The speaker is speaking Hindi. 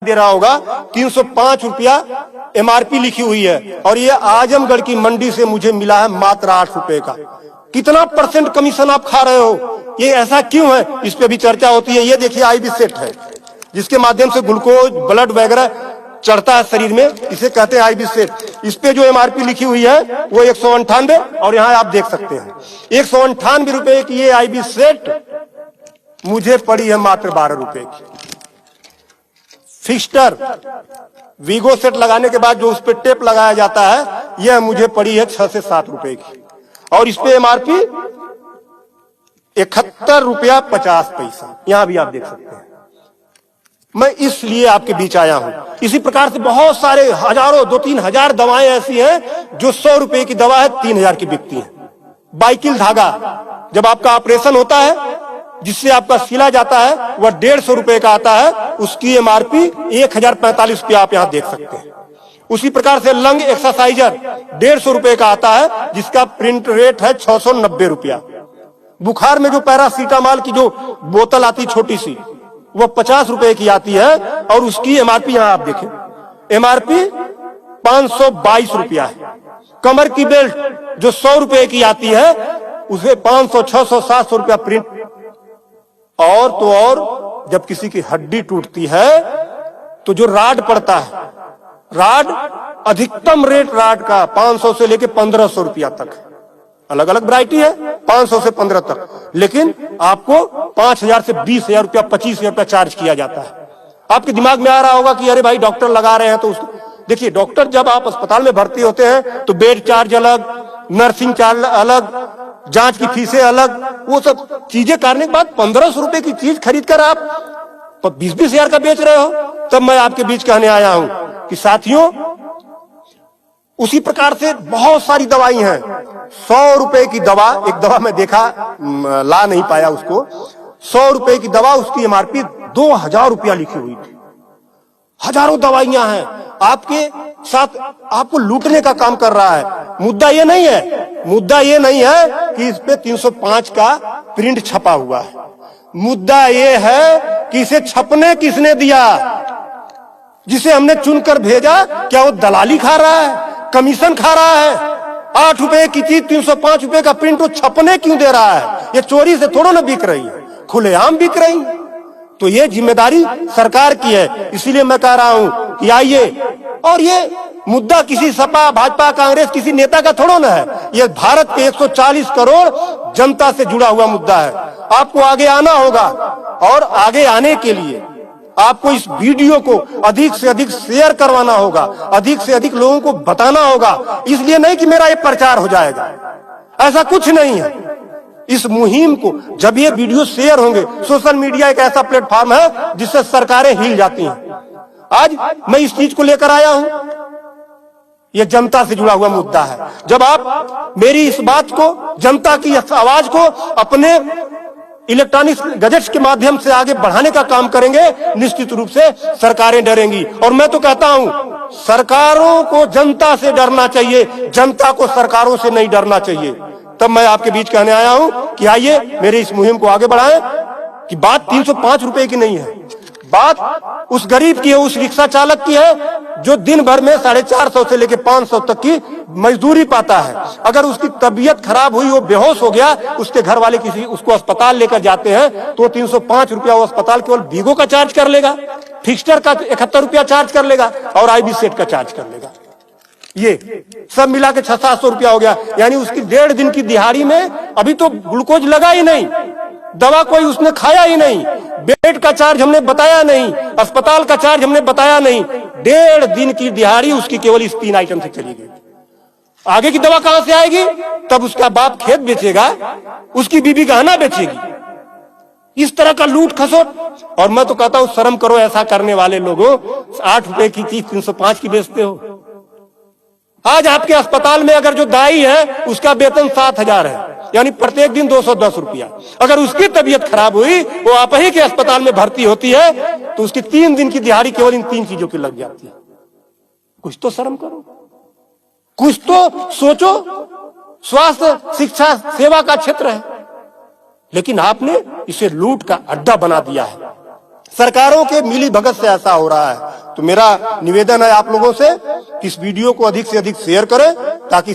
दे रहा होगा 305 रुपया एमआरपी लिखी हुई है, और ये आजमगढ़ की मंडी से मुझे मिला है मात्र 8 रुपए का। कितना % कमीशन आप खा रहे हो? ये ऐसा क्यों है? इस पे भी चर्चा होती है। ये देखिए आईबी सेट है, जिसके माध्यम से ग्लूकोज ब्लड वगैरह चढ़ता है शरीर में, इसे कहते हैं आईबी सेट। इस पे जो एमआरपी लिखी हुई है वो 198, और यहाँ आप देख सकते हैं 198 रुपए की ये आईबी सेट मुझे पड़ी है मात्र 12 रुपए की। फिक्स्टर वीगो सेट लगाने के बाद जो उस पर टेप लगाया जाता है, यह मुझे पड़ी है 6 से 7 रुपए की, और इस पे एमआरपी 71 रुपया 50 पैसा। यहां भी आप देख सकते हैं। मैं इसलिए आपके बीच आया हूं। इसी प्रकार से बहुत सारे हजारों 2-3 हजार दवाएं ऐसी हैं जो 100 रुपए की दवा है 3000 की बिकती है। बाइकिल धागा जब आपका ऑपरेशन होता है, जिससे आपका सिला जाता है, वह 150 रुपए का आता है, उसकी एमआरपी 1045 रुपया आप यहां देख सकते हैं। उसी प्रकार से लंग एक्सरसाइजर 150 रुपए का आता है, जिसका प्रिंट रेट है 690 रुपया। बुखार में जो पैरासीटामॉल की जो बोतल आती छोटी सी, वह 50 रुपए की आती है, और उसकी एमआरपी यहां आप देखें, एमआरपी 522 रुपया है। कमर की बेल्ट जो 100 रुपए की आती है, उसे 500, 600, 700 रुपया प्रिंट। और तो और जब किसी की हड्डी टूटती है तो जो राड पड़ता है, राड अधिकतम रेट राड का 500 से लेके 1500 रुपया तक, अलग अलग वैरायटी है, 500 से 15 तक, लेकिन आपको 5000 से 20,000 रुपया 25,000 रुपया चार्ज किया जाता है। आपके दिमाग में आ रहा होगा कि अरे भाई डॉक्टर लगा रहे हैं, तो उसको देखिए, डॉक्टर जब आप अस्पताल में भर्ती होते हैं तो बेड चार्ज अलग, नर्सिंग चार्ज अलग, जांच की फीसें अलग, वो सब चीजें करने के बाद 1500 रुपए की चीज खरीद कर आप 20-20 हजार का बेच रहे हो। तब मैं आपके बीच कहने आया हूं कि साथियों, उसी प्रकार से बहुत सारी दवाई हैं। 100 रुपए की दवा, एक दवा मैं देखा, ला नहीं पाया उसको, 100 रुपए की दवा, उसकी एमआरपी 2000 रुपया लिखी हुई थी। हजारों दवाइयां हैं, आपके साथ आपको लूटने का काम कर रहा है। मुद्दा ये नहीं है, मुद्दा ये नहीं है कि इस पे 305 का प्रिंट छपा हुआ है। मुद्दा ये है कि इसे छपने किसने दिया? जिसे हमने चुनकर भेजा, क्या वो दलाली खा रहा है, कमीशन खा रहा है? 8 रुपए की चीज 305 रुपए का प्रिंट वो छपने क्यों दे रहा है? ये चोरी से थोड़ा ना बिक रही है, खुलेआम बिक रही है। तो ये जिम्मेदारी सरकार की है। इसीलिए मैं कह रहा हूं कि आइए, और ये मुद्दा किसी सपा, भाजपा, कांग्रेस, किसी नेता का थोड़ा ना है, ये भारत के 140 करोड़ जनता से जुड़ा हुआ मुद्दा है। आपको आगे आना होगा, और आगे आने के लिए आपको इस वीडियो को अधिक से अधिक शेयर करवाना होगा, अधिक से अधिक लोगों को बताना होगा। इसलिए नहीं कि मेरा ये प्रचार हो जाएगा, ऐसा कुछ नहीं है। इस मुहिम को जब ये वीडियो शेयर होंगे, सोशल मीडिया एक ऐसा प्लेटफॉर्म है जिससे सरकारें हिल जाती हैं। आज मैं इस चीज को लेकर आया हूं, ये जनता से जुड़ा हुआ मुद्दा है। जब आप मेरी इस बात को, जनता की इस आवाज को अपने इलेक्ट्रॉनिक गैजेट्स के माध्यम से आगे बढ़ाने का काम करेंगे, निश्चित रूप से सरकारें डरेंगी। और मैं तो कहता हूं, सरकारों को जनता से डरना चाहिए, जनता को सरकारों से नहीं डरना चाहिए। तब मैं आपके बीच कहने आया हूं कि आइए मेरे इस मुहिम को आगे बढ़ाएं। कि बात 305 रुपए की नहीं है, बात उस गरीब की है, उस रिक्शा चालक की है जो दिन भर में 450 से लेकर 500 तक की मजदूरी पाता है। अगर उसकी तबीयत खराब हुई, वो बेहोश हो गया, उसके घर वाले किसी उसको अस्पताल लेकर जाते हैं, तो 305 रुपया वो अस्पताल केवल वीगो का चार्ज कर लेगा, फिक्स्टर का 71 रुपया चार्ज कर लेगा, और आईबी सेट का चार्ज कर लेगा। ये सब मिला के 600-700 रुपया हो गया। यानी उसकी 1.5 दिन की दिहाड़ी में अभी तो ग्लूकोज लगा ही नहीं, दवा कोई उसने खाया ही नहीं, बेड का चार्ज हमने बताया नहीं, अस्पताल का चार्ज हमने बताया नहीं। 1.5 दिन की दिहाड़ी उसकी केवल इस 3 आइटम से चली गई। आगे की दवा कहां से आएगी? तब उसका बाप खेत बेचेगा, उसकी बीबी गहना बेचेगी। इस तरह का लूट खसोट। और मैं तो कहता हूं, शर्म करो ऐसा करने वाले लोगों। 8 रुपए की चीज 305 की बेचते हो। आज आपके अस्पताल में अगर जो दाई है, उसका वेतन 7,000 है, यानी प्रत्येक दिन 210 रुपया। अगर उसकी तबीयत खराब हुई, वो आप ही के अस्पताल में भर्ती होती है, तो उसकी 3 दिन की दिहाड़ी केवल इन 3 चीजों की लग जाती है। कुछ तो शर्म करो, कुछ तो सोचो। स्वास्थ्य, शिक्षा, सेवा का क्षेत्र है, लेकिन आपने इसे लूट का अड्डा बना दिया है। सरकारों के मिली भगत से ऐसा हो रहा है। तो मेरा निवेदन है आप लोगों से कि इस वीडियो को अधिक से अधिक शेयर करें ताकि